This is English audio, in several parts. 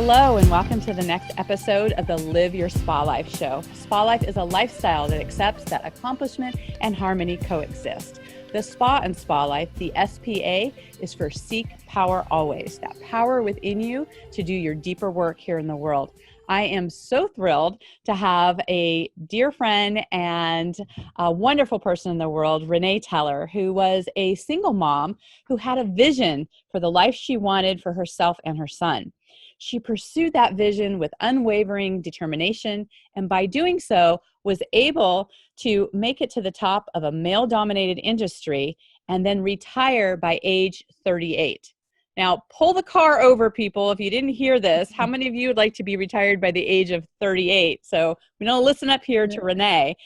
Hello and welcome to the next episode of the Live Your Spa Life show. Spa Life is a lifestyle that accepts that accomplishment and harmony coexist. The Spa and Spa Life, the SPA, is for Seek Power Always, that power within you to do your deeper work here in the world. I am so thrilled to have a dear friend and a wonderful person in the world, Renee Teller, who was a single mom who had a vision for the life she wanted for herself and her son. She pursued that vision with unwavering determination, and by doing so, was able to make it to the top of a male-dominated industry and then retire by age 38. Now, pull the car over, people, if you didn't hear this. How many of you would like to be retired by the age of 38? So we don't listen up here to Renee.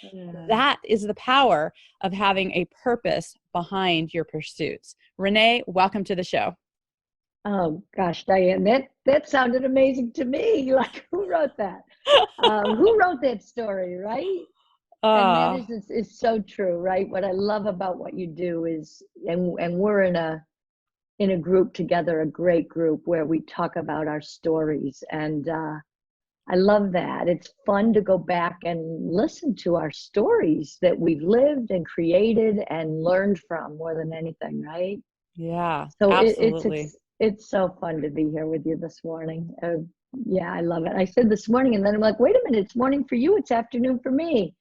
That is the power of having a purpose behind your pursuits. Renee, welcome to the show. Oh gosh, Diane, that sounded amazing to me. Like, who wrote that? Who wrote that story, right? And that is so true, right? What I love about what you do is, and we're in a group together, a great group where we talk about our stories, and I love that. It's fun to go back and listen to our stories that we've lived and created and learned from more than anything, right? Yeah, So absolutely. it's so fun to be here with you this morning. Yeah, I love it. I said this morning, and then I'm like, wait a minute, it's morning for you, it's afternoon for me.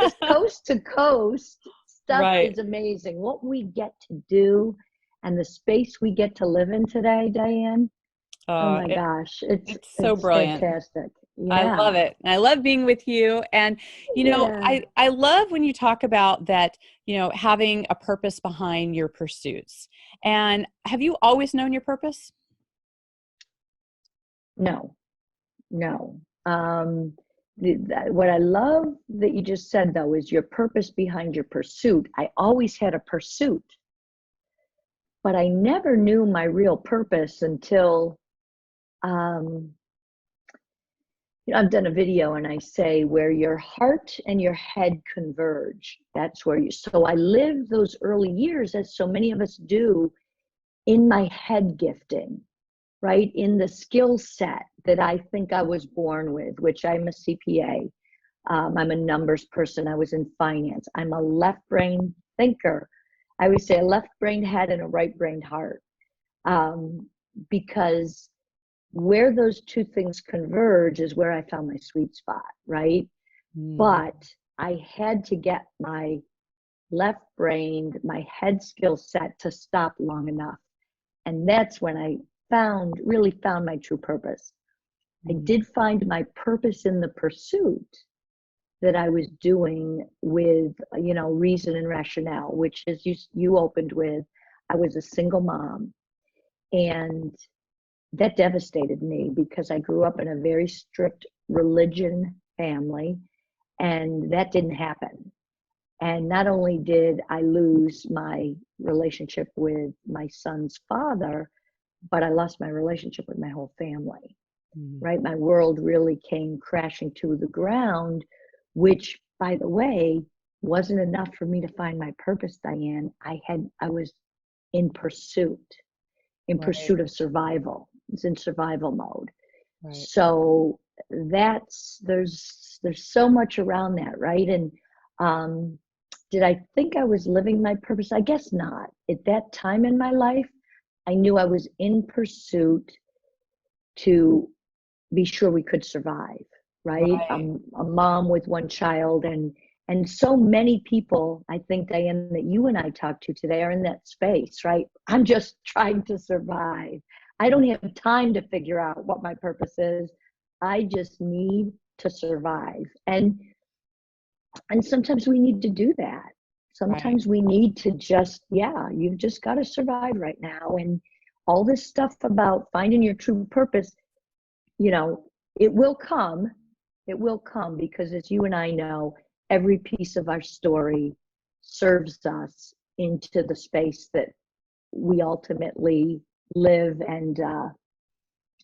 This coast to coast stuff Right. is amazing. What we get to do and the space we get to live in today, Diane. Oh my gosh, It's so it's brilliant. fantastic. I love Yeah, it. I love being with you. And, yeah. I love when you talk about that, having a purpose behind your pursuits. And have you always known your purpose? No, no. What I love that you just said though is your purpose behind your pursuit. I always had a pursuit, but I never knew my real purpose until um, I've done a video and I say where your heart and your head converge. That's where you. So I lived those early years, as so many of us do, in my head gifting, right? In the skill set that I think I was born with, which I'm a CPA. I'm a numbers person. I was in finance. I'm a left brain thinker. I would say a left brained head and a right brained heart. Because where those two things converge is where I found my sweet spot, right? But I had to get my left brained, my head skill set to stop long enough. And that's when I really found my true purpose. I did find my purpose in the pursuit that I was doing with, reason and rationale, which is you opened with, I was a single mom. And that devastated me because I grew up in a very strict religion family, and that didn't happen. And not only did I lose my relationship with my son's father, but I lost my relationship with my whole family, right? My world really came crashing to the ground, which, by the way, wasn't enough for me to find my purpose, Diane. I was in pursuit of survival. It's in survival mode. Right. So there's so much around that, right? And did I think I was living my purpose? I guess not. At that time in my life, I knew I was in pursuit to be sure we could survive, right? A mom with one child, and so many people, I think, Diane, that you and I talked to today are in that space, right? I'm just trying to survive. I don't have time to figure out what my purpose is. I just need to survive. And sometimes we need to do that. Sometimes we need to you've just got to survive right now. And all this stuff about finding your true purpose, it will come. It will come because, as you and I know, every piece of our story serves us into the space that we ultimately live and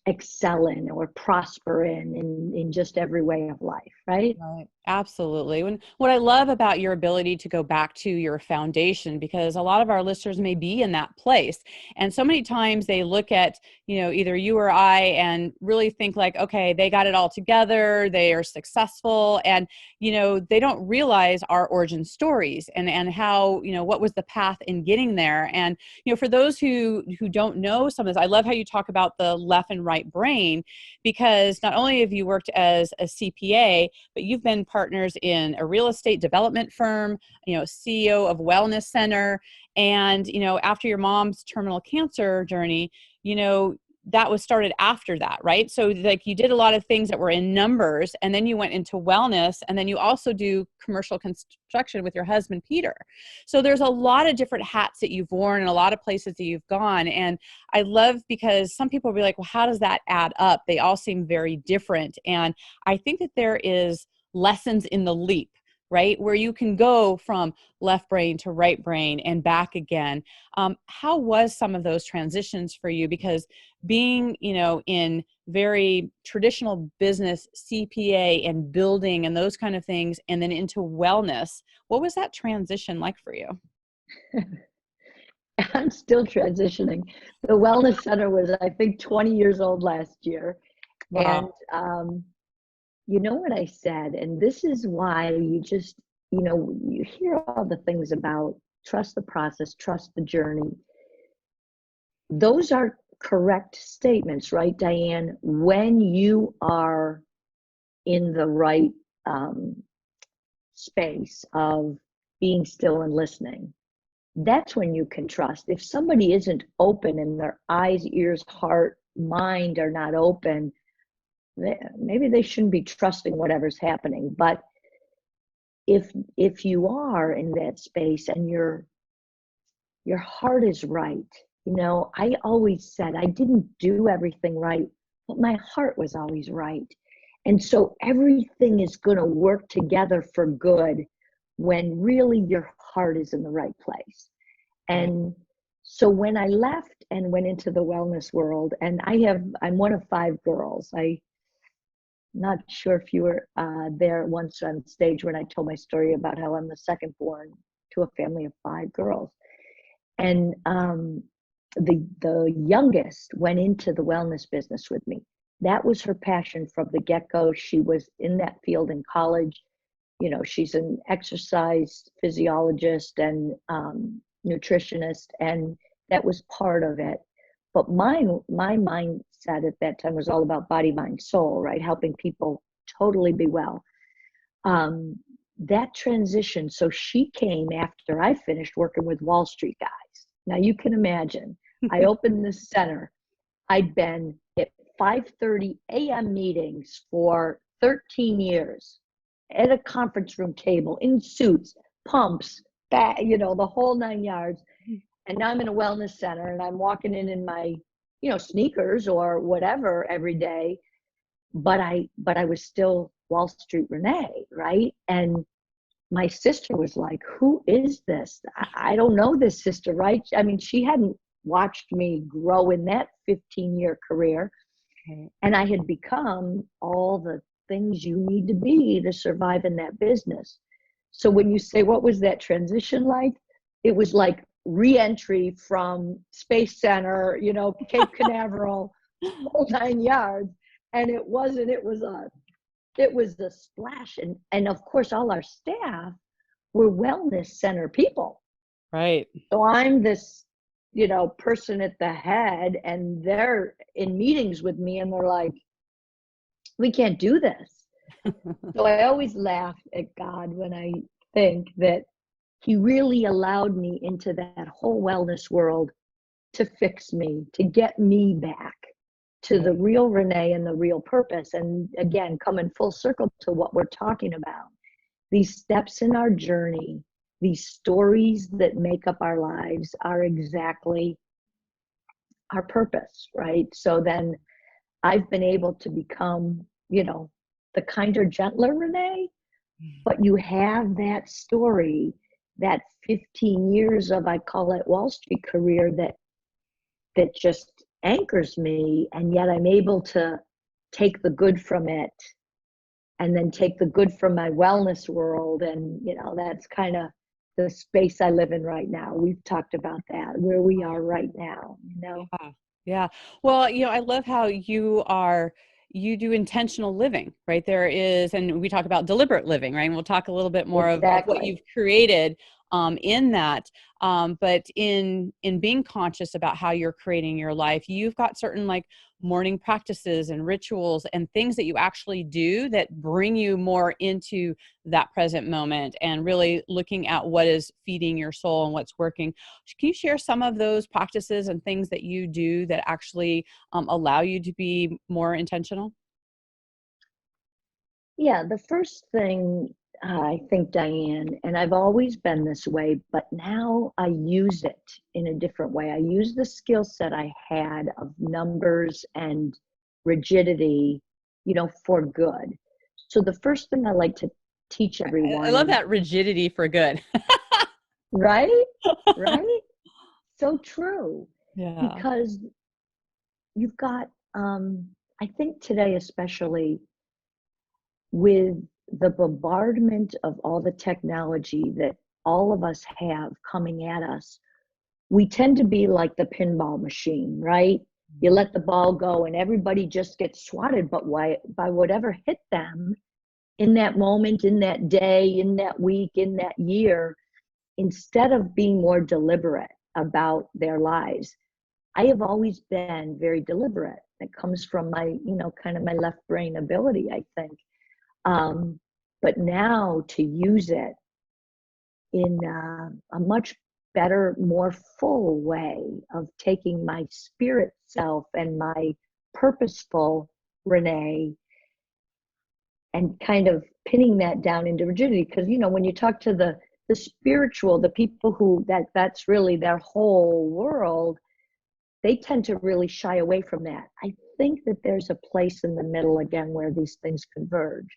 excel in or prosper in just every way of life, right? Right. Absolutely. And what I love about your ability to go back to your foundation, because a lot of our listeners may be in that place. And so many times they look at, either you or I and really think like, okay, they got it all together, they are successful. And, they don't realize our origin stories and how, what was the path in getting there. And, for those who don't know some of this, I love how you talk about the left and right brain, because not only have you worked as a CPA, but you've been partners in a real estate development firm, CEO of wellness center. And, after your mom's terminal cancer journey, that was started after that, right? So like you did a lot of things that were in numbers, and then you went into wellness, and then you also do commercial construction with your husband, Peter. So there's a lot of different hats that you've worn and a lot of places that you've gone. And I love, because some people will be like, well, how does that add up? They all seem very different. And I think that there is lessons in the leap, right? Where you can go from left brain to right brain and back again. How was some of those transitions for you? Because being, in very traditional business, CPA and building and those kind of things, and then into wellness, what was that transition like for you? I'm still transitioning. The wellness center was, I think, 20 years old last year. And Wow. you know what I said? And this is why you just, you hear all the things about trust the process, trust the journey. Those are correct statements, right, Diane? When you are in the right space of being still and listening, that's when you can trust. If somebody isn't open and their eyes, ears, heart, mind are not open, maybe they shouldn't be trusting whatever's happening. But if you are in that space and your heart is right, I always said I didn't do everything right, but my heart was always right. And so everything is going to work together for good when really your heart is in the right place. Right. And so when I left and went into the wellness world, and I'm one of 5 girls. I'm not sure if you were there once on stage when I told my story about how I'm the second born to a family of 5 girls. And the youngest went into the wellness business with me. That was her passion from the get-go. She was in that field in college. She's an exercise physiologist and nutritionist, and that was part of it. But my mindset at that time was all about body, mind, soul, right? Helping people totally be well. That transition, so she came after I finished working with Wall Street guys. Now you can imagine, I opened this center. I'd been at 5:30 a.m. meetings for 13 years at a conference room table in suits, pumps, the whole 9 yards. And now I'm in a wellness center and I'm walking in my, sneakers or whatever every day. But I was still Wall Street Renee, right? And my sister was like, who is this? I don't know this sister, right? I mean, she hadn't watched me grow in that 15-year career. Right. And I had become all the things you need to be to survive in that business. So when you say, what was that transition like? It was like re-entry from Space Center, Cape Canaveral, whole 9 yards. And it was a splash. And of course, all our staff were wellness center people. Right. So I'm this, person at the head, and they're in meetings with me and they're like, we can't do this. So I always laugh at God when I think that he really allowed me into that whole wellness world to fix me, to get me back to the real Renee and the real purpose. And again, coming full circle to what we're talking about, these steps in our journey, these stories that make up our lives are exactly our purpose, right? So then I've been able to become, the kinder, gentler Renee, but you have that story, that 15 years of, I call it Wall Street career, that just anchors me, and yet I'm able to take the good from it and then take the good from my wellness world. And, that's kind of the space I live in right now. We've talked about that, where we are right now. Yeah. Yeah. Well, I love how you do intentional living, right? There is, and we talk about deliberate living, right? And we'll talk a little bit more of what Exactly. you've created in that. But in being conscious about how you're creating your life, you've got certain like morning practices and rituals and things that you actually do that bring you more into that present moment and really looking at what is feeding your soul and what's working. Can you share some of those practices and things that you do that actually allow you to be more intentional? Yeah, the first thing, I think, Diane, and I've always been this way, but now I use it in a different way. I use the skill set I had of numbers and rigidity, for good. So the first thing I like to teach I everyone, love and that rigidity for good. right, right, so true, Yeah. because you've got, I think today especially, with the bombardment of all the technology that all of us have coming at us, we tend to be like the pinball machine, right? You let the ball go and everybody just gets swatted, but by whatever hit them in that moment, in that day, in that week, in that year, instead of being more deliberate about their lives. I have always been very deliberate. It comes from my, kind of my left brain ability, I think. But now to use it in a much better, more full way of taking my spirit self and my purposeful Renee and kind of pinning that down into rigidity. Because, when you talk to the spiritual, the people who that's really their whole world, they tend to really shy away from that. I think that there's a place in the middle again where these things converge.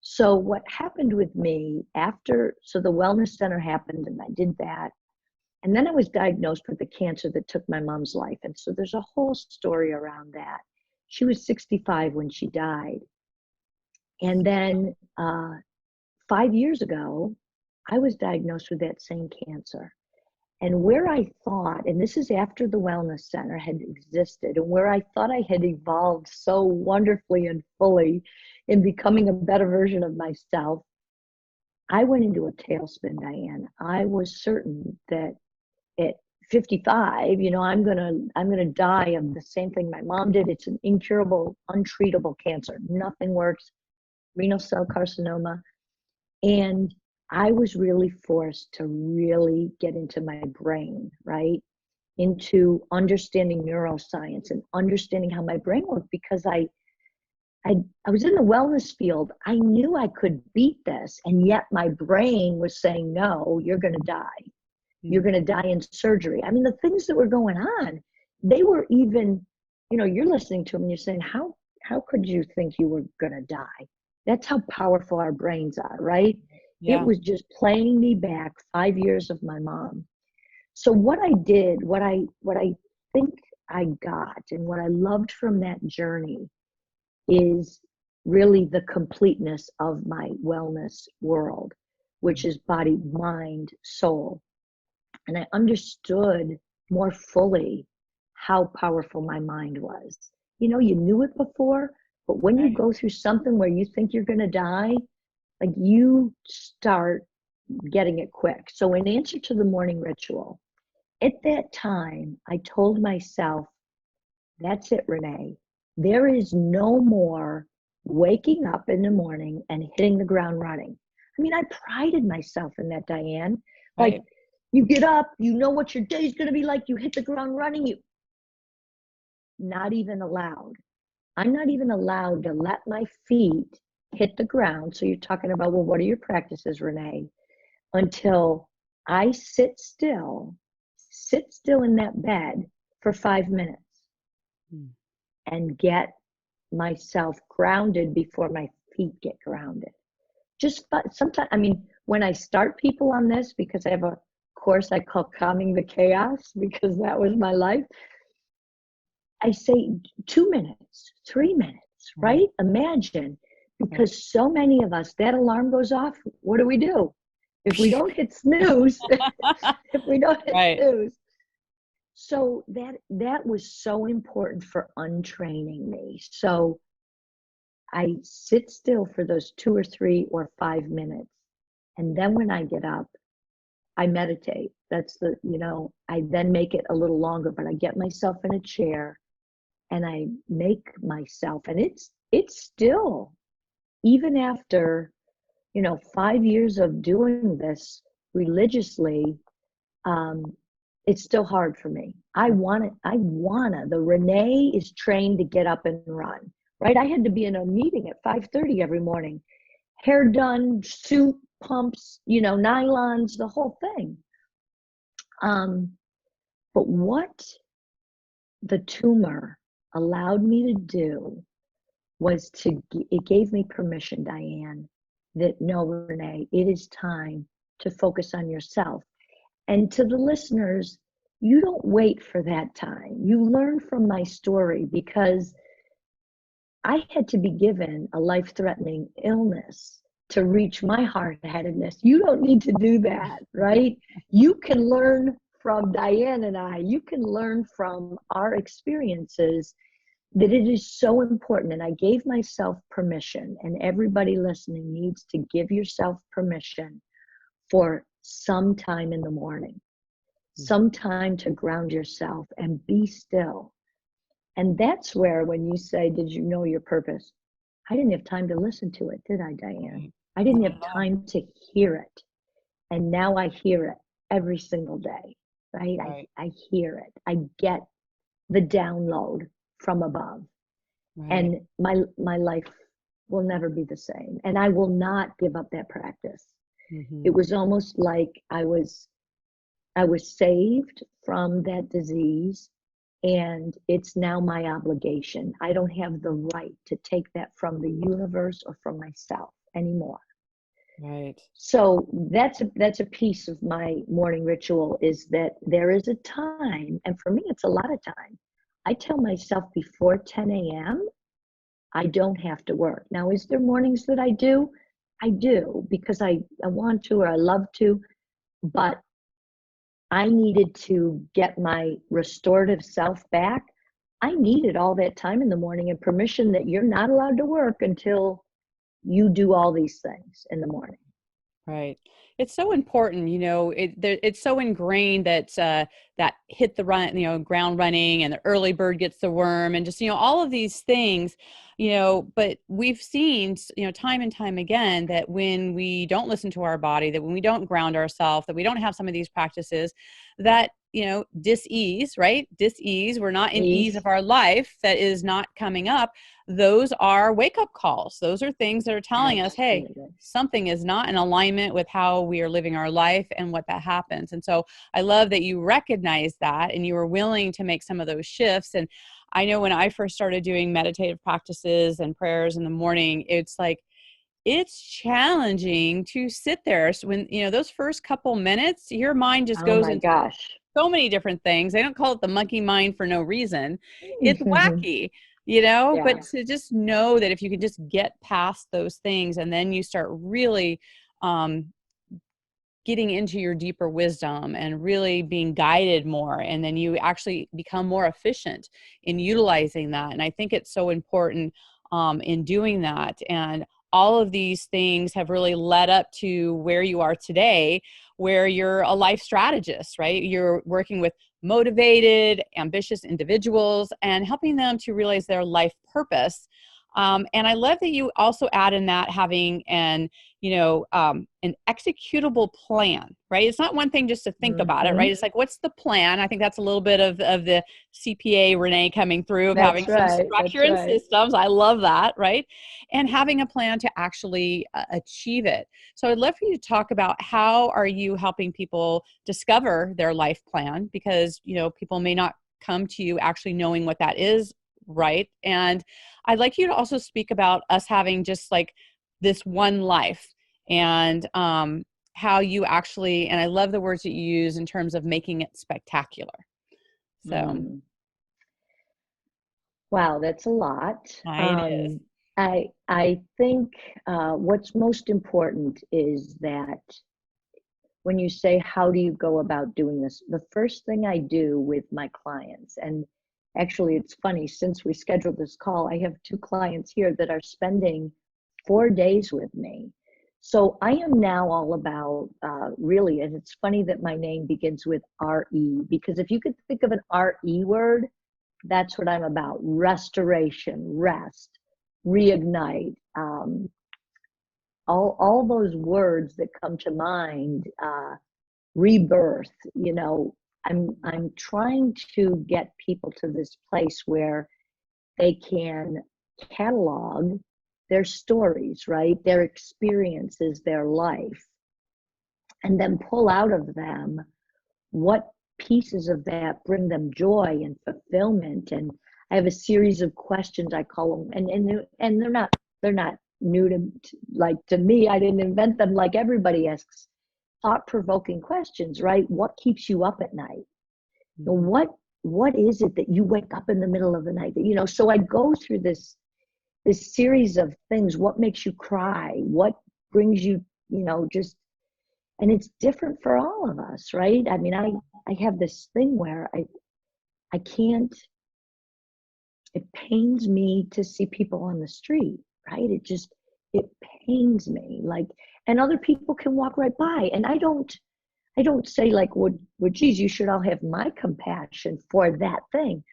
So what happened with me so the wellness center happened and I did that. And then I was diagnosed with the cancer that took my mom's life. And so there's a whole story around that. She was 65 when she died. And then 5 years ago, I was diagnosed with that same cancer. And where I thought, and this is after the wellness center had existed, and where I thought I had evolved so wonderfully and fully in becoming a better version of myself, I went into a tailspin, Diane. I was certain that at 55, I'm gonna die of the same thing my mom did. It's an incurable, untreatable cancer. Nothing works. Renal cell carcinoma. And I was really forced to really get into my brain, right? Into understanding neuroscience and understanding how my brain worked, because I was in the wellness field. I knew I could beat this, and yet my brain was saying, no, you're going to die. You're going to die in surgery. I mean, the things that were going on, they were even, you're listening to them and you're saying, how could you think you were going to die? That's how powerful our brains are, right? It Yeah. was just playing me back 5 years of my mom. So what I did, what I think I got, and what I loved from that journey is really the completeness of my wellness world, which is body, mind, soul. And I understood more fully how powerful my mind was. You knew it before, but when you Right. go through something where you think you're going to die, like, you start getting it quick. So in answer to the morning ritual, at that time, I told myself, that's it, Renee. There is no more waking up in the morning and hitting the ground running. I mean, I prided myself in that, Diane. Like, Right. you get up, you know what your day's going to be like, you hit the ground running, not even allowed. I'm not even allowed to let my feet hit the ground. So you're talking about, well, what are your practices, Renee? Until I sit still in that bed for 5 minutes Mm. and get myself grounded before my feet get grounded. Just, but sometimes, I mean, when I start people on this, because I have a course I call Calming the Chaos, because that was my life. I say 2 minutes, 3 minutes, Right. right? Imagine, because so many of us, that alarm goes off. What do? If we don't hit snooze, if we don't hit Right. snooze. So that was so important for untraining me. So I sit still for those 2 or 3 or 5 minutes. And then when I get up, I meditate. I then make it a little longer, but I get myself in a chair and I make myself, and it's still, even after, 5 years of doing this religiously, um, it's still hard for me. The Renee is trained to get up and run, right? I had to be in a meeting at 5:30 every morning, hair done, suit, pumps, nylons, the whole thing. But what the tumor allowed me to do was it gave me permission, Diane, that no, Renee, it is time to focus on yourself. And to the listeners, you don't wait for that time. You learn from my story, because I had to be given a life-threatening illness to reach my hard-headedness. You don't need to do that, right? You can learn from Diane and I. You can learn from our experiences, that it is so important. And I gave myself permission, and everybody listening needs to give yourself permission for some time in the morning, some time to ground yourself and be still. And that's where, when you say, did you know your purpose? I didn't have time to listen to it, did I, Diane? I didn't have time to hear it. And now I hear it every single day, right? Right. I hear it. I get the download from above. Right. And my life will never be the same. And I will not give up that practice. It was almost like I was saved from that disease, and it's now my obligation. I don't have the right to take that from the universe or from myself anymore. Right. So that's a piece of my morning ritual, is that there is a time, and for me it's a lot of time. I tell myself before 10 a.m. I don't have to work. Now, is there mornings that I do? I do, because I want to, or I love to, but I needed to get my restorative self back. I needed all that time in the morning, and permission that you're not allowed to work until you do all these things in the morning. Right. It's so important, it's so ingrained that that hit the run, ground running, and the early bird gets the worm, and just, all of these things, but we've seen, time and time again, that when we don't listen to our body, that when we don't ground ourselves, that we don't have some of these practices, that, dis-ease, right? Dis-ease, we're not in ease of our life, that is not coming up. Those are wake-up calls. Those are things that are telling us, hey, something is not in alignment with how we are living our life and what that happens. And so I love that you recognize that and you were willing to make some of those shifts. And I know when I first started doing meditative practices and prayers in the morning, it's challenging to sit there. So when, those first couple minutes, your mind just Oh goes my into gosh. so many different things. They don't call it the monkey mind for no reason. It's wacky, Yeah. but to just know that if you can just get past those things, and then you start really getting into your deeper wisdom and really being guided more, and then you actually become more efficient in utilizing that. And I think it's so important in doing that. And all of these things have really led up to where you are today, where you're a life strategist, right? You're working with motivated, ambitious individuals and helping them to realize their life purpose. And I love that you also add in that having an executable plan, right? It's not one thing just to think about it, right? It's like, what's the plan? I think that's a little bit of the CPA Renee coming through, of having some structure and systems. I love that, right? And having a plan to actually achieve it. So I'd love for you to talk about, how are you helping people discover their life plan? Because, people may not come to you actually knowing what that is, right? And I'd like you to also speak about us having just like this one life, and how you actually, and I love the words that you use in terms of making it spectacular. So Wow, that's a lot. It is. I think what's most important is that when you say, how do you go about doing this? The first thing I do with my clients, and actually it's funny, since we scheduled this call, I have two clients here that are spending 4 days with me. So I am now all about really, and it's funny that my name begins with RE, because if you could think of an RE word, that's what I'm about: restoration, rest, reignite, all those words that come to mind, rebirth. I'm trying to get people to this place where they can catalog their stories, right? Their experiences, their life, and then pull out of them what pieces of that bring them joy and fulfillment. And I have a series of questions, I call them, and they're not new to me. I didn't invent them. Like, everybody asks thought-provoking questions, right? What keeps you up at night? Mm-hmm. What is it that you wake up in the middle of the night that, so I go through this series of things. What makes you cry? What brings you, just, and it's different for all of us, right? I mean, I have this thing where I can't, it pains me to see people on the street, right? It pains me, like, and other people can walk right by, and I don't say, like, geez, you should all have my compassion for that thing.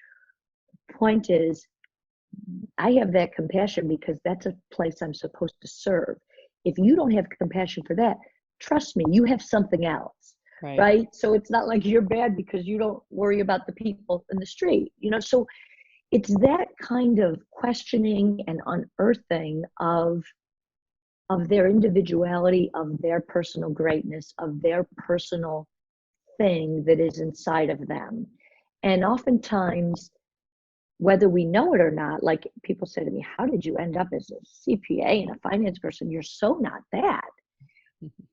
Point is, I have that compassion because that's a place I'm supposed to serve. If you don't have compassion for that, trust me, you have something else, right? So it's not like you're bad because you don't worry about the people in the street, so it's that kind of questioning and unearthing of their individuality, of their personal greatness, of their personal thing that is inside of them. And oftentimes, whether we know it or not, like, people say to me, how did you end up as a CPA and a finance person? You're so not that.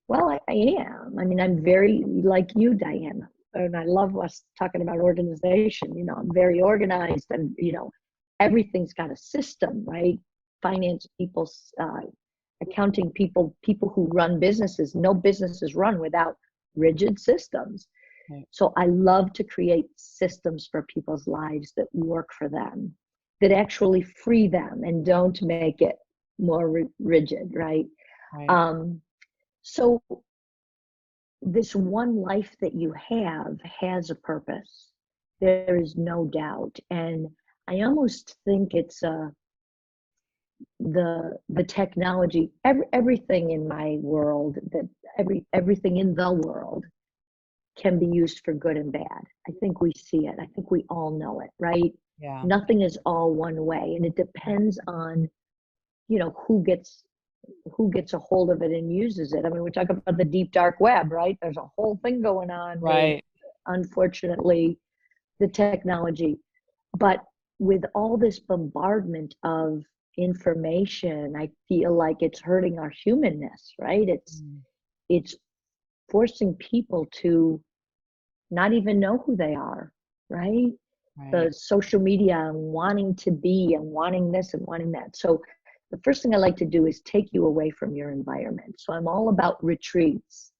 Well, I am. I mean, I'm very like you, Diane, and I love us talking about organization. I'm very organized, and everything's got a system, right? Finance people, accounting people, people who run businesses. No business is run without rigid systems. Right. So I love to create systems for people's lives that work for them, that actually free them and don't make it more rigid, right? So this one life that you have has a purpose. There is no doubt. And I almost think it's the technology, everything in my world, that everything in the world can be used for good and bad. I think we see it. I think we all know it, right? Yeah. Nothing is all one way, and it depends on, who gets a hold of it and uses it. I mean, we talk about the deep dark web, right? There's a whole thing going on, right? With, unfortunately, the technology. But with all this bombardment of information, I feel like it's hurting our humanness, right? It's forcing people to not even know who they are, right? The social media and wanting to be and wanting this and wanting that. So the first thing I like to do is take you away from your environment. So I'm all about retreats,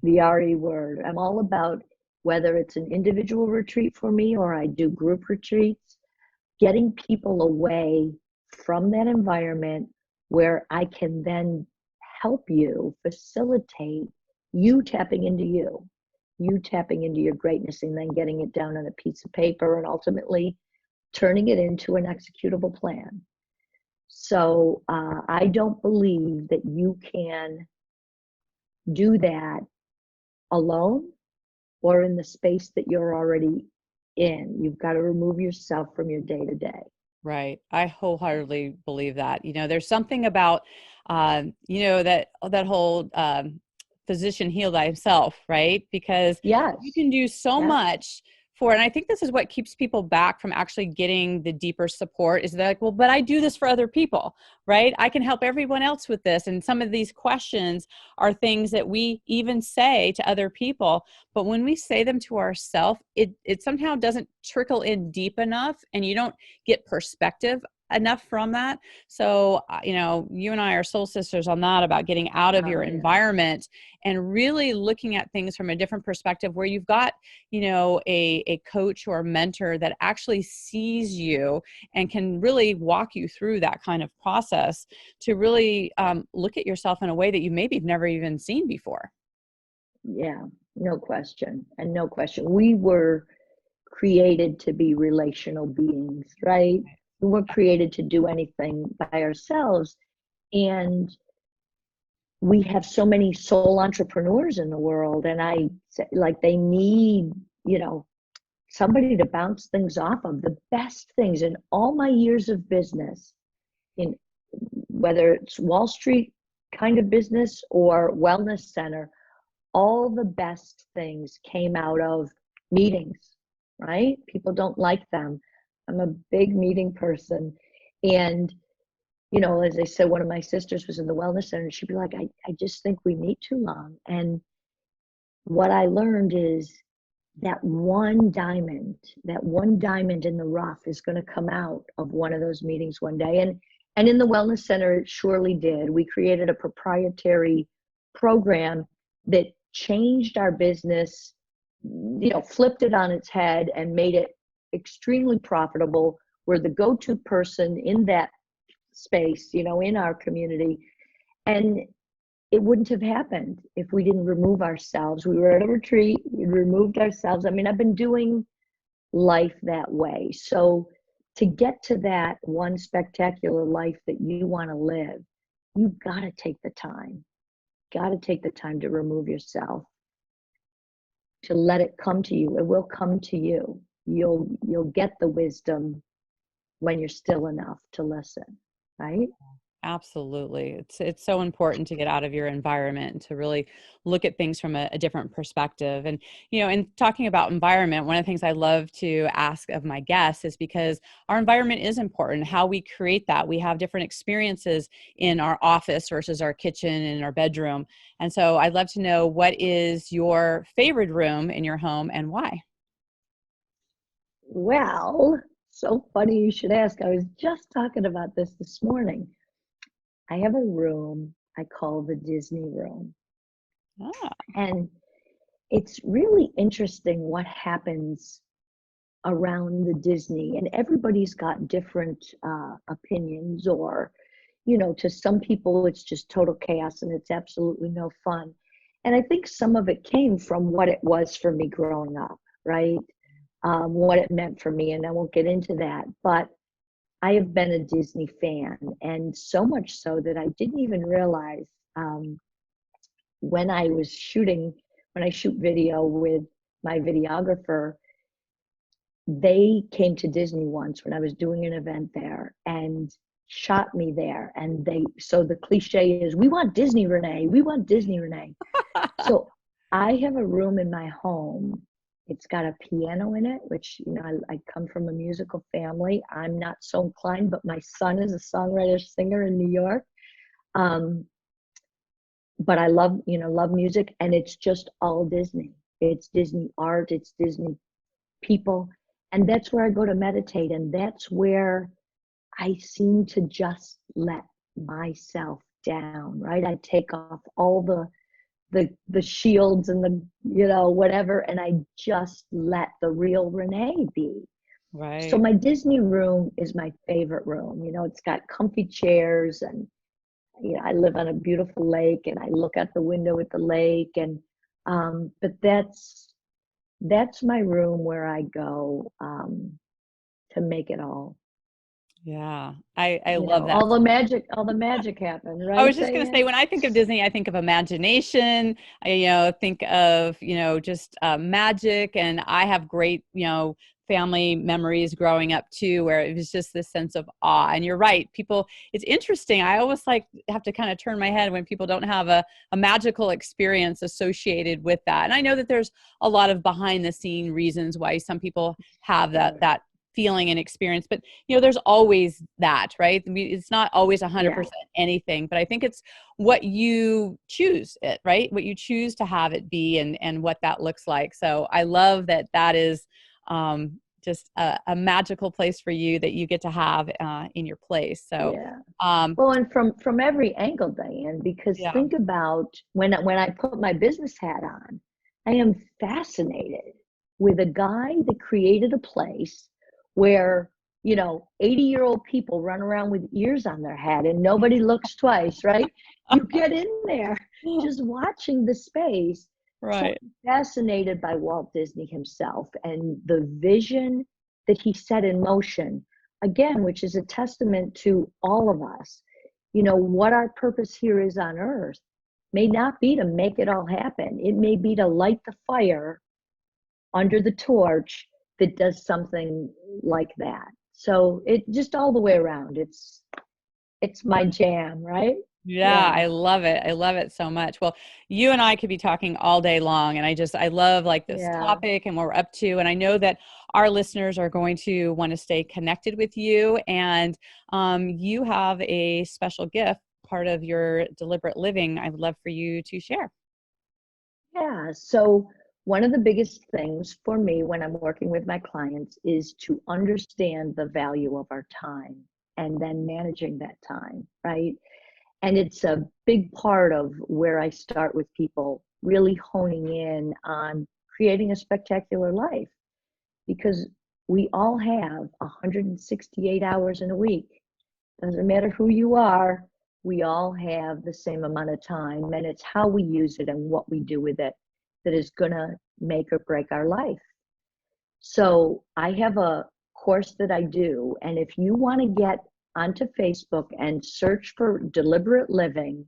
the RE word. I'm all about, whether it's an individual retreat for me or I do group retreats, getting people away from that environment where I can then help you, facilitate you tapping into you tapping into your greatness, and then getting it down on a piece of paper and ultimately turning it into an executable plan. So I don't believe that you can do that alone or in the space that you're already in. You've got to remove yourself from your day to day. Right. I wholeheartedly believe that. There's something about, that whole physician heal thyself, right? Because you can do so much for, and I think this is what keeps people back from actually getting the deeper support, is they're like, well, but I do this for other people, right? I can help everyone else with this. And some of these questions are things that we even say to other people, but when we say them to ourselves, it somehow doesn't trickle in deep enough, and you don't get perspective enough from that. So, you and I are soul sisters on that, about getting out of your environment and really looking at things from a different perspective, where you've got, a coach or a mentor that actually sees you and can really walk you through that kind of process to really look at yourself in a way that you maybe have never even seen before. Yeah, no question. And no question. We were created to be relational beings, right? We weren't created to do anything by ourselves. And we have so many soul entrepreneurs in the world, and I say, like, they need, somebody to bounce things off of. The best things in all my years of business, in whether it's Wall Street kind of business or wellness center, all the best things came out of meetings, right? People don't like them. I'm a big meeting person. And, as I said, one of my sisters was in the wellness center, and she'd be like, I just think we meet too long. And what I learned is that one diamond in the rough is going to come out of one of those meetings one day. And in the wellness center, it surely did. We created a proprietary program that changed our business, flipped it on its head and made it extremely profitable. We're the go-to person in that space, in our community. And it wouldn't have happened if we didn't remove ourselves. We were at a retreat, we removed ourselves. I mean, I've been doing life that way. So to get to that one spectacular life that you want to live, you've got to take the time. Got to take the time to remove yourself, to let it come to you. It will come to you. You'll get the wisdom when you're still enough to listen, right? Absolutely. It's so important to get out of your environment and to really look at things from a different perspective. And, in talking about environment, one of the things I love to ask of my guests is, because our environment is important, how we create that. We have different experiences in our office versus our kitchen and our bedroom. And so I'd love to know, what is your favorite room in your home and why? Well, so funny you should ask. I was just talking about this morning. I have a room I call the Disney room. Ah. And it's really interesting what happens around the Disney. And everybody's got different opinions, or, to some people it's just total chaos and it's absolutely no fun. And I think some of it came from what it was for me growing up, right? What it meant for me. And I won't get into that. But I have been a Disney fan, and so much so that I didn't even realize when I shoot video with my videographer, they came to Disney once when I was doing an event there and shot me there. And so the cliche is, we want Disney Renee, we want Disney Renee. So I have a room in my home. It's got a piano in it, which, I come from a musical family. I'm not so inclined, but my son is a songwriter, singer in New York. But I love music, and it's just all Disney. It's Disney art, it's Disney people. And that's where I go to meditate. And that's where I seem to just let myself down, right? I take off all the shields and the whatever, and I just let the real Renee be. Right. So my Disney room is my favorite room. It's got comfy chairs, and I live on a beautiful lake, and I look out the window at the lake, and but that's my room where I go to make it all. Yeah, I love that. All the magic happened, right? I was just going to say, when I think of Disney, I think of imagination. I, think of, just magic. And I have great, family memories growing up too, where it was just this sense of awe. And you're right, people, it's interesting. I always have to kind of turn my head when people don't have a magical experience associated with that. And I know that there's a lot of behind the scene reasons why some people have that feeling and experience, but there's always that, right? I mean, it's not always 100% anything, but I think it's what you choose it, right? What you choose to have it be, and what that looks like. So I love that is just a magical place for you that you get to have in your place. So well, and from every angle, Diane, because think about when I put my business hat on, I am fascinated with a guy that created a place where 80-year-old people run around with ears on their head and nobody looks twice, right? You get in there just watching the space. Right. So fascinated by Walt Disney himself and the vision that he set in motion, again, which is a testament to all of us. What our purpose here is on earth may not be to make it all happen. It may be to light the fire under the torch that does something like that. So it just all the way around. It's my jam, right? Yeah, I love it. I love it so much. Well, you and I could be talking all day long, and I love this topic and what we're up to. And I know that our listeners are going to want to stay connected with you, and you have a special gift, part of your deliberate living. I'd love for you to share. Yeah. So one of the biggest things for me when I'm working with my clients is to understand the value of our time and then managing that time, right? And it's a big part of where I start with people really honing in on creating a spectacular life, because we all have 168 hours in a week. Doesn't matter who you are, we all have the same amount of time, and it's how we use it and what we do with it that is going to make or break our life. So I have a course that I do, and if you want to get onto Facebook and search for deliberate living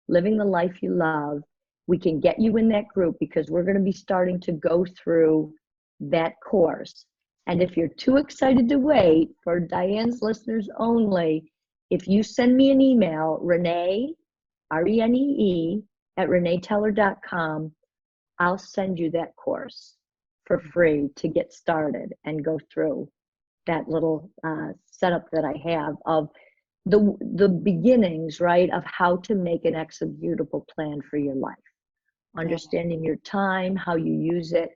the life you love, we can get you in that group, because we're going to be starting to go through that course. And if you're too excited to wait, for Diane's listeners only, if you send me an email, Renee, Renee, at reneeteller.com, I'll send you that course for free to get started and go through that little setup that I have of the beginnings, right, of how to make an executable plan for your life. Understanding your time, how you use it,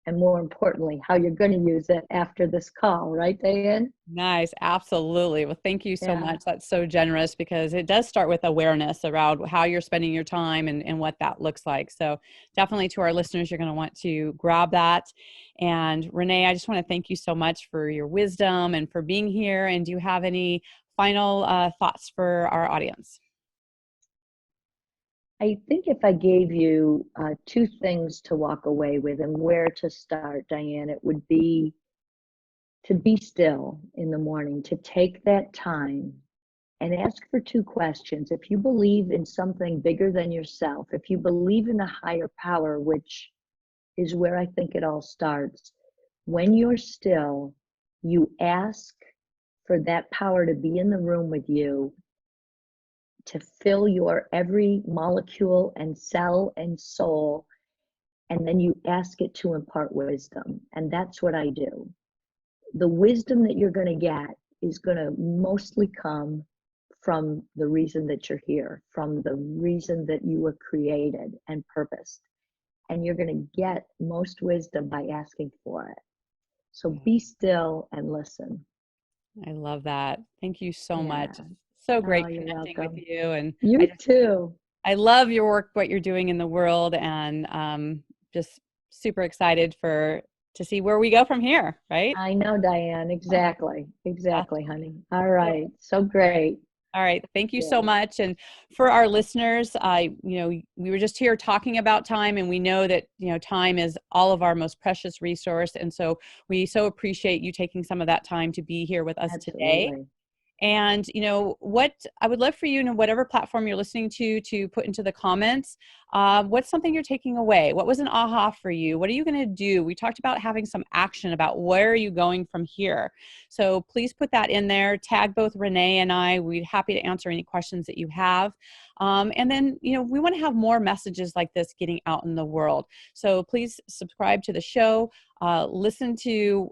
and more importantly, how you're going to use it after this call, right, Diane? Nice. Absolutely. Well, thank you so much. That's so generous, because it does start with awareness around how you're spending your time and what that looks like. So definitely, to our listeners, you're going to want to grab that. And Renee, I just want to thank you so much for your wisdom and for being here. And do you have any final thoughts for our audience? I think if I gave you two things to walk away with and where to start, Diane, it would be to be still in the morning, to take that time and ask for two questions. If you believe in something bigger than yourself, if you believe in a higher power, which is where I think it all starts, when you're still, you ask for that power to be in the room with you, to fill your every molecule and cell and soul, and then you ask it to impart wisdom. And that's what I do. The wisdom that you're going to get is going to mostly come from the reason that you're here, from the reason that you were created and purposed. And you're going to get most wisdom by asking for it. So be still and listen. I love that. Thank you so much. So great connecting with you. And you too. I love your work, what you're doing in the world, and just super excited to see where we go from here, right? I know, Diane. Exactly, honey. All right. So great. All right. Thank you so much. And for our listeners, we were just here talking about time, and we know that, time is all of our most precious resource. And so we so appreciate you taking some of that time to be here with us today. And, what I would love for you, whatever platform you're listening to put into the comments, what's something you're taking away? What was an aha for you? What are you going to do? We talked about having some action about where are you going from here. So please put that in there. Tag both Renee and I. We'd happy to answer any questions that you have. And then, we want to have more messages like this getting out in the world. So please subscribe to the show. Listen to,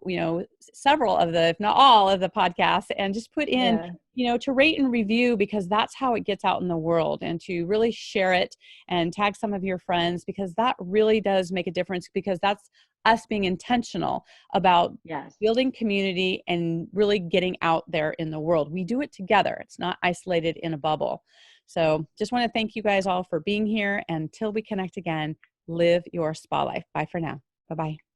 several of the, if not all of the podcasts, and just put in, to rate and review, because that's how it gets out in the world, and to really share it and tag some of your friends, because that really does make a difference, because that's us being intentional about building community and really getting out there in the world. We do it together. It's not isolated in a bubble. So just want to thank you guys all for being here. Until we connect again, live your spa life. Bye for now. Bye-bye.